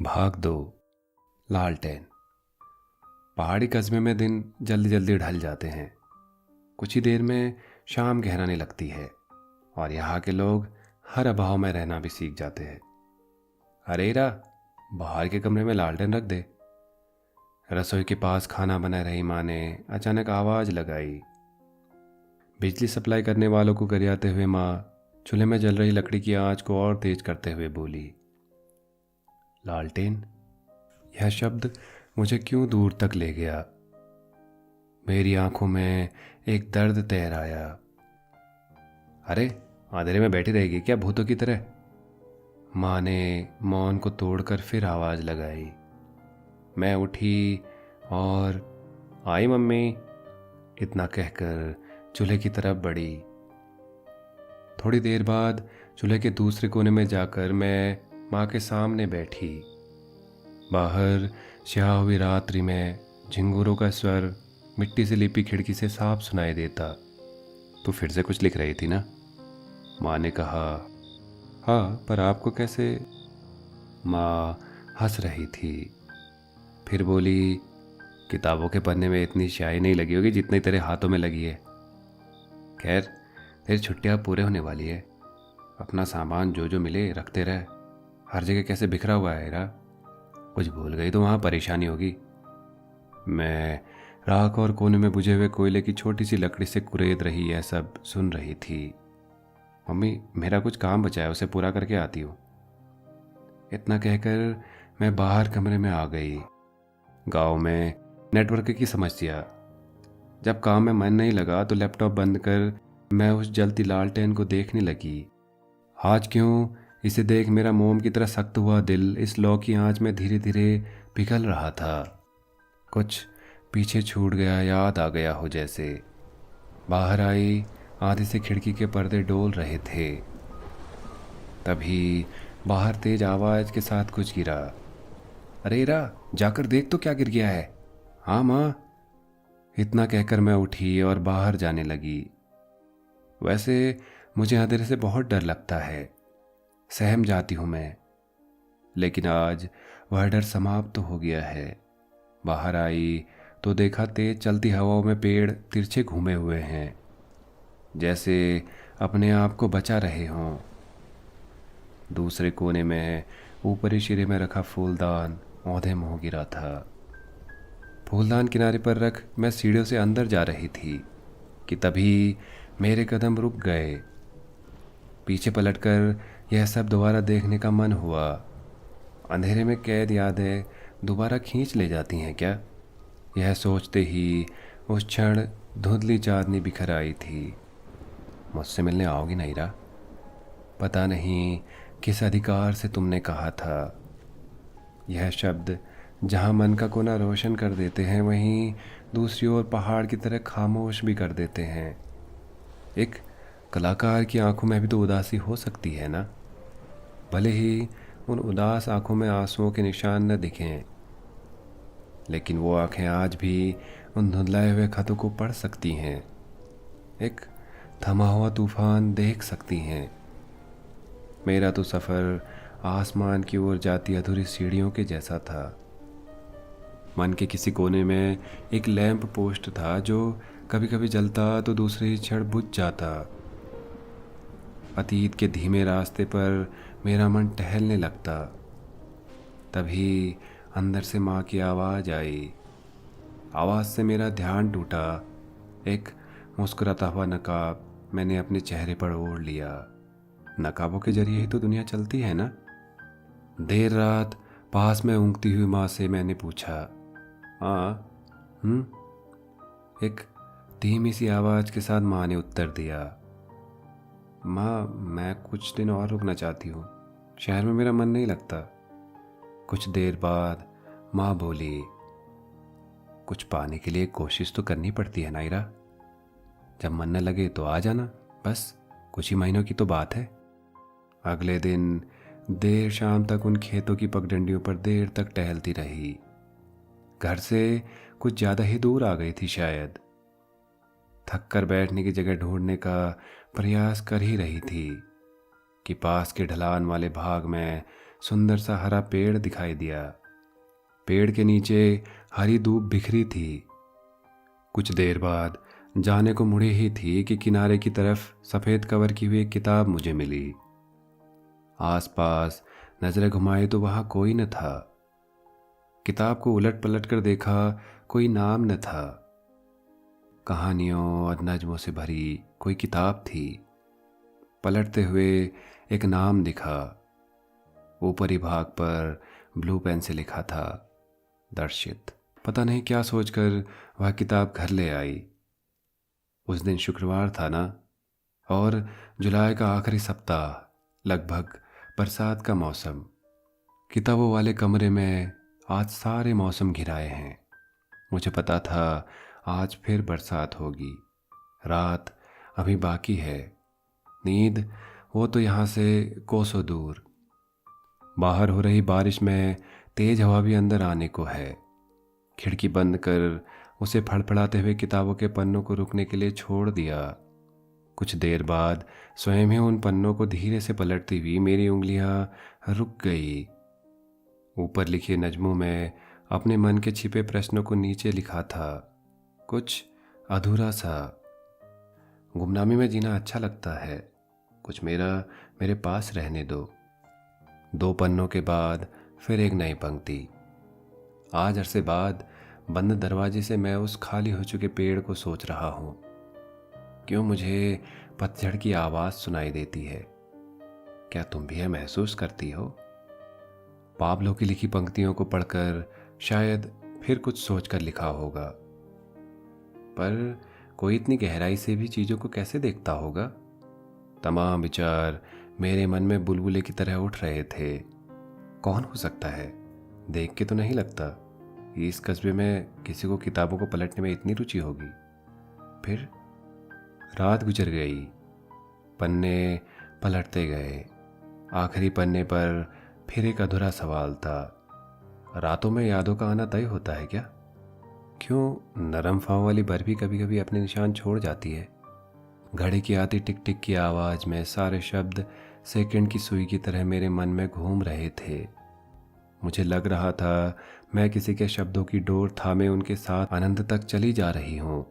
भाग दो। लालटेन। पहाड़ी कस्बे में दिन जल्दी जल्दी ढल जाते हैं। कुछ ही देर में शाम गहराने लगती है और यहाँ के लोग हर अभाव में रहना भी सीख जाते हैं। अरे रा, बाहर के कमरे में लालटेन रख दे। रसोई के पास खाना बना रही माँ ने अचानक आवाज़ लगाई। बिजली सप्लाई करने वालों को गरियाते हुए माँ चूल्हे में जल रही लकड़ी की आंच को और तेज करते हुए बोली, लालटेन। यह शब्द मुझे क्यों दूर तक ले गया। मेरी आंखों में एक दर्द तैर आया। अरे, अंधेरे में बैठी रहेगी क्या भूतों की तरह? माँ ने मौन को तोड़कर फिर आवाज़ लगाई। मैं उठी और आई मम्मी, इतना कहकर चूल्हे की तरफ बढ़ी। थोड़ी देर बाद चूल्हे के दूसरे कोने में जाकर मैं माँ के सामने बैठी। बाहर स्याह हुई रात्रि में झिंगुरों का स्वर मिट्टी से लिपी खिड़की से साफ सुनाई देता। तू फिर से कुछ लिख रही थी ना? माँ ने कहा। हाँ, पर आपको कैसे? माँ हंस रही थी। फिर बोली, किताबों के पन्ने में इतनी स्याही नहीं लगी होगी जितनी तेरे हाथों में लगी है। खैर, तेरी छुट्टियाँ पूरे होने वाली है। अपना सामान जो जो मिले रखते रह। हर जगह कैसे बिखरा हुआ है रा। कुछ भूल गई तो वहाँ परेशानी होगी। मैं राख और कोने में बुझे हुए कोयले की छोटी सी लकड़ी से कुरेद रही यह सब सुन रही थी। मम्मी, मेरा कुछ काम बचा है, उसे पूरा करके आती हूँ। इतना कहकर मैं बाहर कमरे में आ गई। गांव में नेटवर्क की समस्या। जब काम में मन नहीं लगा तो लैपटॉप बंद कर मैं उस जलती लालटेन को देखने लगी। आज क्यों इसे देख मेरा मोम की तरह सख्त हुआ दिल इस लौ की आंच में धीरे धीरे पिघल रहा था। कुछ पीछे छूट गया, याद आ गया हो जैसे। बाहर आई, आधे से खिड़की के पर्दे डोल रहे थे। तभी बाहर तेज आवाज के साथ कुछ गिरा। अरे रा, जाकर देख तो क्या गिर गया है। हाँ माँ। इतना कहकर मैं उठी और बाहर जाने लगी। वैसे मुझे अंधेरे से बहुत डर लगता है, सहम जाती हूँ मैं। लेकिन आज वह डर समाप्त तो हो गया है। बाहर आई तो देखा तेज चलती हवाओं में पेड़ तिरछे घूमे हुए हैं, जैसे अपने आप को बचा रहे हों। दूसरे कोने में ऊपरी सिरे में रखा फूलदान औंधे मुंह गिरा था। फूलदान किनारे पर रख मैं सीढ़ियों से अंदर जा रही थी कि तभी मेरे कदम रुक गए। पीछे पलटकर यह सब दोबारा देखने का मन हुआ। अंधेरे में कैद यादें दोबारा खींच ले जाती हैं क्या? यह सोचते ही उस क्षण धुंधली चांदनी बिखर आई थी। मुझसे मिलने आओगी नैरा? पता नहीं किस अधिकार से तुमने कहा था। यह शब्द जहाँ मन का कोना रोशन कर देते हैं, वहीं दूसरी ओर पहाड़ की तरह खामोश भी कर देते हैं। एक कलाकार की आंखों में भी तो उदासी हो सकती है ना, भले ही उन उदास आंखों में आंसुओं के निशान न दिखें, लेकिन वो आंखें आज भी उन धुंधलाए हुए खतों को पढ़ सकती हैं। एक थमा हुआ तूफान देख सकती हैं। मेरा तो सफ़र आसमान की ओर जाती अधूरी सीढ़ियों के जैसा था। मन के किसी कोने में एक लैंप पोस्ट था जो कभी कभी जलता तो दूसरे ही क्षण बुझ जाता। अतीत के धीमे रास्ते पर मेरा मन टहलने लगता। तभी अंदर से माँ की आवाज़ आई। आवाज़ से मेरा ध्यान टूटा। एक मुस्कुराता हुआ नकाब मैंने अपने चेहरे पर ओढ़ लिया। नकाबों के जरिए ही तो दुनिया चलती है ना। देर रात पास में ऊँगती हुई माँ से मैंने पूछा, हाँ? एक धीमी सी आवाज़ के साथ माँ ने उत्तर दिया, माँ, मैं कुछ दिन और रुकना चाहती हूँ, शहर में मेरा मन नहीं लगता। कुछ देर बाद माँ बोली, कुछ पाने के लिए कोशिश तो करनी पड़ती है नायरा। जब मन न लगे तो आ जाना, बस कुछ ही महीनों की तो बात है। अगले दिन देर शाम तक उन खेतों की पगडंडियों पर देर तक टहलती रही। घर से कुछ ज़्यादा ही दूर आ गई थी शायद। थक कर बैठने की जगह ढूंढने का प्रयास कर ही रही थी कि पास के ढलान वाले भाग में सुंदर सा हरा पेड़ दिखाई दिया। पेड़ के नीचे हरी धूप बिखरी थी। कुछ देर बाद जाने को मुड़ी ही थी कि किनारे की तरफ सफ़ेद कवर की हुई एक किताब मुझे मिली। आसपास नजरें घुमाई तो वहां कोई न था। किताब को उलट पलट कर देखा, कोई नाम न था। कहानियों और नज्मों से भरी कोई किताब थी। पलटते हुए एक नाम दिखा। ऊपरी भाग पर ब्लू पेन से लिखा था, दर्शित। पता नहीं क्या सोचकर वह किताब घर ले आई। उस दिन शुक्रवार था ना, और जुलाई का आखिरी सप्ताह, लगभग बरसात का मौसम। किताबों वाले कमरे में आज सारे मौसम घिराए हैं। मुझे पता था आज फिर बरसात होगी। रात अभी बाकी है। नींद वो तो यहाँ से कोसों दूर। बाहर हो रही बारिश में तेज हवा भी अंदर आने को है। खिड़की बंद कर उसे फड़फड़ाते हुए किताबों के पन्नों को रुकने के लिए छोड़ दिया। कुछ देर बाद स्वयं ही उन पन्नों को धीरे से पलटती हुई मेरी उंगलियां रुक गई। ऊपर लिखे नज्मों में अपने मन के छिपे प्रश्नों को नीचे लिखा था, कुछ अधूरा सा। गुमनामी में जीना अच्छा लगता है, कुछ मेरा मेरे पास रहने दो। 2 पन्नों के बाद फिर एक नई पंक्ति। आज अरसे बाद बंद दरवाजे से मैं उस खाली हो चुके पेड़ को सोच रहा हूँ। क्यों मुझे पतझड़ की आवाज़ सुनाई देती है? क्या तुम भी यह महसूस करती हो? पाब्लो की लिखी पंक्तियों को पढ़कर शायद फिर कुछ सोचकर लिखा होगा, पर कोई इतनी गहराई से भी चीज़ों को कैसे देखता होगा? तमाम विचार मेरे मन में बुलबुले की तरह उठ रहे थे। कौन हो सकता है? देख के तो नहीं लगता कि इस कस्बे में किसी को किताबों को पलटने में इतनी रुचि होगी। फिर रात गुजर गई। पन्ने पलटते गए। आखिरी पन्ने पर फिर एक अधूरा सवाल था, रातों में यादों का आना तय होता है क्या? क्यों नरम फांव वाली बर्फी कभी कभी अपने निशान छोड़ जाती है? घड़ी की आती टिक टिक की आवाज़ में सारे शब्द सेकंड की सुई की तरह मेरे मन में घूम रहे थे। मुझे लग रहा था मैं किसी के शब्दों की डोर थामे उनके साथ अनंत तक चली जा रही हूँ।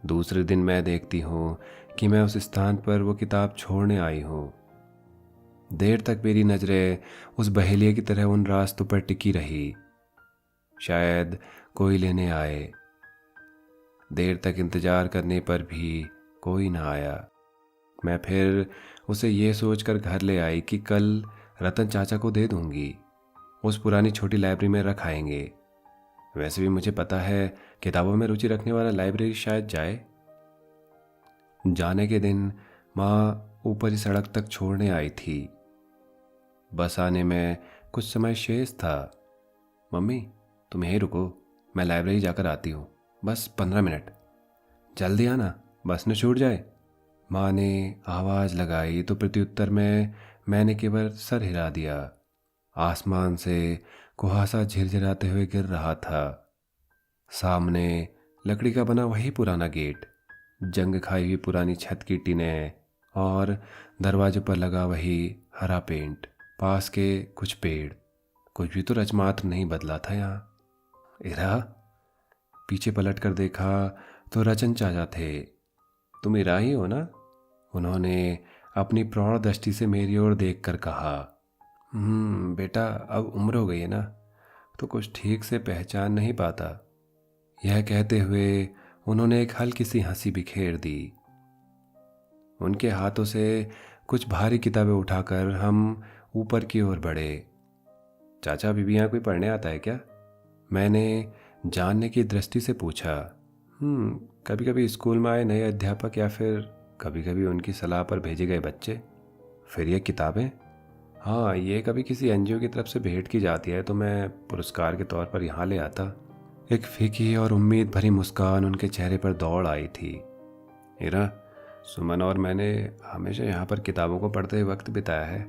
दूसरे दिन मैं देखती हूँ कि मैं उस स्थान पर वो किताब छोड़ने आई हूँ। देर तक मेरी नज़रें उस बहेलिये की तरह उन रास्तों पर टिकी रही। शायद कोई लेने आए। देर तक इंतजार करने पर भी कोई ना आया। मैं फिर उसे ये सोचकर घर ले आई कि कल रतन चाचा को दे दूंगी, उस पुरानी छोटी लाइब्रेरी में रख आएंगे। वैसे भी मुझे पता है किताबों में रुचि रखने वाला लाइब्रेरी शायद जाए। जाने के दिन माँ ऊपरी सड़क तक छोड़ने आई थी। बस आने में कुछ समय शेष था। मम्मी तुम यहीं रुको, मैं लाइब्रेरी जाकर आती हूँ, बस 15 मिनट। जल्दी आना, बस न छूट जाए। माँ ने आवाज़ लगाई तो प्रत्युत्तर में मैंने केवल सर हिला दिया। आसमान से कुहासा झिरझिराते हुए गिर रहा था। सामने लकड़ी का बना वही पुराना गेट, जंग खाई हुई पुरानी छत की टीनें और दरवाजे पर लगा वही हरा पेंट। पास के कुछ पेड़। कुछ भी तो रचमात्र नहीं बदला था यहाँ। इरा, पीछे पलट कर देखा तो रचन चाचा थे। तुम इरा ही हो ना? उन्होंने अपनी प्रौढ़ दृष्टि से मेरी ओर देखकर कहा। बेटा, अब उम्र हो गई है ना, तो कुछ ठीक से पहचान नहीं पाता। यह कहते हुए उन्होंने एक हल्की सी हंसी बिखेर दी। उनके हाथों से कुछ भारी किताबें उठाकर हम ऊपर की ओर बढ़े। चाचा, अभी भी यहाँ कोई पढ़ने आता है क्या? मैंने जानने की दृष्टि से पूछा। कभी कभी स्कूल में आए नए अध्यापक या फिर कभी कभी उनकी सलाह पर भेजे गए बच्चे। फिर ये किताबें? हाँ, ये कभी किसी एनजीओ की तरफ से भेंट की जाती है तो मैं पुरस्कार के तौर पर यहाँ ले आता। एक फीकी और उम्मीद भरी मुस्कान उनके चेहरे पर दौड़ आई थी। इरा, सुमन और मैंने हमेशा यहाँ पर किताबों को पढ़ते हुए वक्त बिताया है,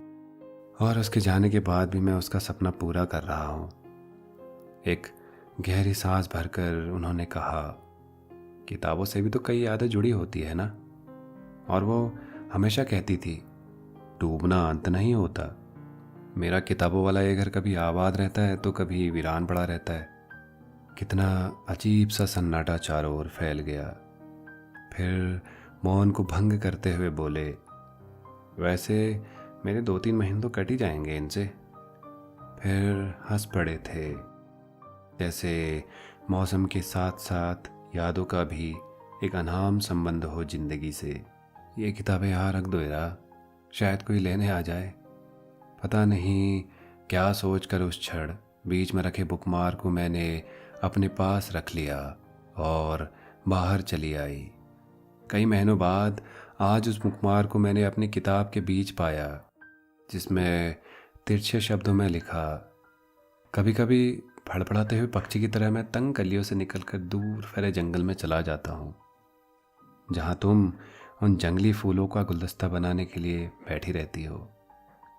और उसके जाने के बाद भी मैं उसका सपना पूरा कर रहा हूँ। एक गहरी सांस भरकर उन्होंने कहा, किताबों से भी तो कई यादें जुड़ी होती है ना। और वो हमेशा कहती थी, डूबना अंत नहीं होता। मेरा किताबों वाला ये घर कभी आबाद रहता है तो कभी वीरान पड़ा रहता है। कितना अजीब सा सन्नाटा चारों ओर फैल गया। फिर मौन को भंग करते हुए बोले, वैसे मेरे 2-3 महीने तो कट ही जाएंगे इनसे। फिर हंस पड़े थे, जैसे मौसम के साथ साथ यादों का भी एक अनहाम संबंध हो जिंदगी से। ये किताबें यहाँ रख दो इरा, शायद कोई लेने आ जाए। पता नहीं क्या सोचकर उस क्षण बीच में रखे बुकमार को मैंने अपने पास रख लिया और बाहर चली आई। कई महीनों बाद आज उस बुकमार को मैंने अपनी किताब के बीच पाया, जिसमें तिरछे शब्दों में लिखा, कभी कभी फड़फड़ाते हुए पक्षी की तरह मैं तंग कलियों से निकलकर दूर फैले जंगल में चला जाता हूँ, जहाँ तुम उन जंगली फूलों का गुलदस्ता बनाने के लिए बैठी रहती हो।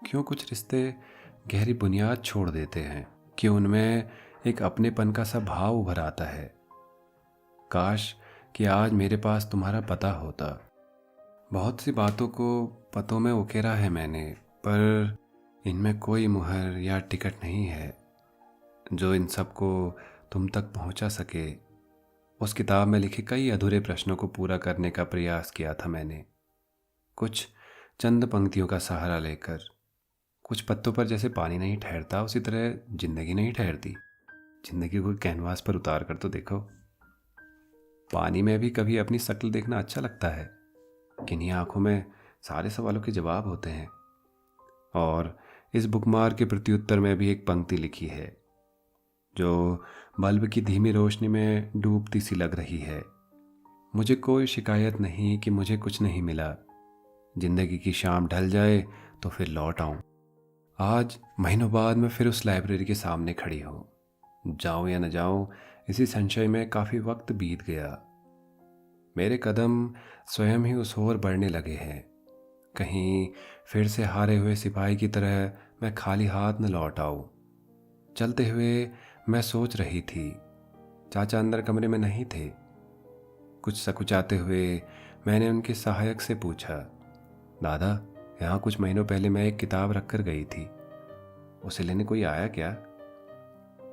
क्यों कुछ रिश्ते गहरी बुनियाद छोड़ देते हैं, क्यों उनमें एक अपनेपन का सा भाव उभर आता है। काश कि आज मेरे पास तुम्हारा पता होता। बहुत सी बातों को पतों में उकेरा है मैंने, पर इनमें कोई मुहर या टिकट नहीं है जो इन सब को तुम तक पहुंचा सके। उस किताब में लिखे कई अधूरे प्रश्नों को पूरा करने का प्रयास किया था मैंने, कुछ चंद पंक्तियों का सहारा लेकर। कुछ पत्तों पर जैसे पानी नहीं ठहरता, उसी तरह जिंदगी नहीं ठहरती। जिंदगी को कैनवास पर उतार कर तो देखो। पानी में भी कभी अपनी शक्ल देखना अच्छा लगता है, किन्हीं आंखों में सारे सवालों के जवाब होते हैं। और इस बुकमार के प्रत्युत्तर में भी एक पंक्ति लिखी है जो बल्ब की धीमी रोशनी में डूबती सी लग रही है। मुझे कोई शिकायत नहीं कि मुझे कुछ नहीं मिला। जिंदगी की शाम ढल जाए तो फिर लौट आऊं। आज महीनों बाद मैं फिर उस लाइब्रेरी के सामने खड़ी हूँ। जाऊं या न जाऊं, इसी संशय में काफ़ी वक्त बीत गया। मेरे कदम स्वयं ही उस ओर बढ़ने लगे हैं। कहीं फिर से हारे हुए सिपाही की तरह मैं खाली हाथ न लौट आऊं। चलते हुए मैं सोच रही थी। चाचा अंदर कमरे में नहीं थे। कुछ सकुचाते हुए मैंने उनके सहायक से पूछा, दादा, यहाँ कुछ महीनों पहले मैं एक किताब रख कर गई थी, उसे लेने कोई आया क्या?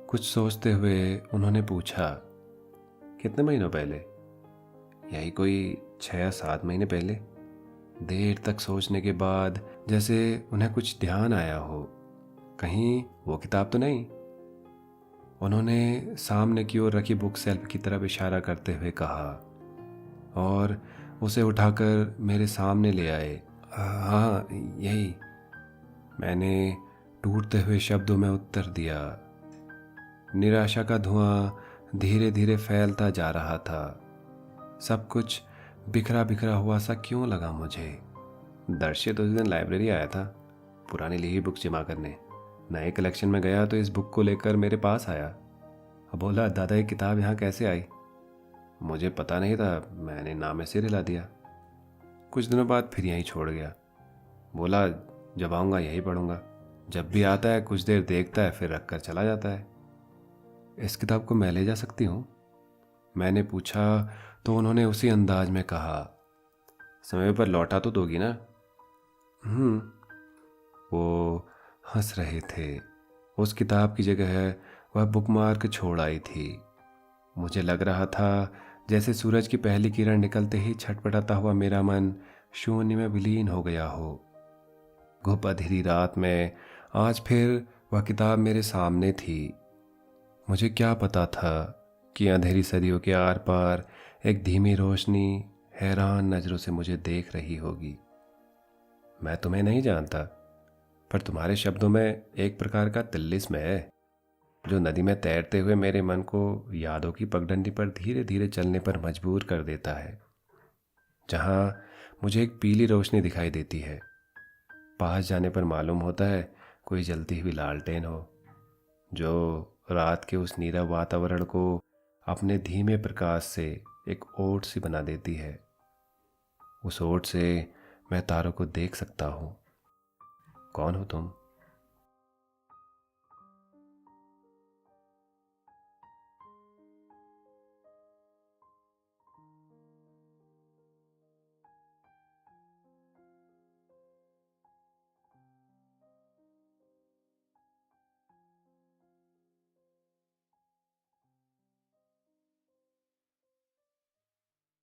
कुछ सोचते हुए उन्होंने पूछा, कितने महीनों पहले? यही कोई 6 या 7 महीने पहले। देर तक सोचने के बाद जैसे उन्हें कुछ ध्यान आया हो, कहीं वो किताब तो नहीं? उन्होंने सामने की ओर रखी बुक शेल्फ की तरफ इशारा करते हुए कहा और उसे उठाकर मेरे सामने ले आए। हाँ, यही। मैंने टूटते हुए शब्दों में उत्तर दिया। निराशा का धुआं धीरे धीरे फैलता जा रहा था। सब कुछ बिखरा बिखरा हुआ सा क्यों लगा मुझे। दर्शे तो उस दिन लाइब्रेरी आया था पुरानी ली हुई बुक जमा करने। नए कलेक्शन में गया तो इस बुक को लेकर मेरे पास आया। अब बोला, दादा ये किताब यहाँ कैसे आई? मुझे पता नहीं था, मैंने नाम ऐसे हिला दिया। कुछ दिनों बाद फिर यहीं छोड़ गया। बोला, जब आऊँगा यही पढ़ूंगा। जब भी आता है कुछ देर देखता है, फिर रख कर चला जाता है। इस किताब को मैं ले जा सकती हूँ? मैंने पूछा तो उन्होंने उसी अंदाज में कहा, समय पर लौटा तो दोगी ना? वो हंस रहे थे। उस किताब की जगह वह बुकमार्क छोड़ आई थी। मुझे लग रहा था जैसे सूरज की पहली किरण निकलते ही छटपटाता हुआ मेरा मन शून्य में विलीन हो गया हो। घुप अंधेरी रात में आज फिर वह किताब मेरे सामने थी। मुझे क्या पता था कि अंधेरी सदियों के आर पार एक धीमी रोशनी हैरान नज़रों से मुझे देख रही होगी। मैं तुम्हें नहीं जानता, पर तुम्हारे शब्दों में एक प्रकार का तिल्लिस्म है जो नदी में तैरते हुए मेरे मन को यादों की पगडंडी पर धीरे धीरे चलने पर मजबूर कर देता है। जहाँ मुझे एक पीली रोशनी दिखाई देती है, पास जाने पर मालूम होता है कोई जलती हुई लालटेन हो जो रात के उस नीरव वातावरण को अपने धीमे प्रकाश से एक ओट सी बना देती है। उस ओट से मैं तारों को देख सकता हूँ। कौन हो तुम?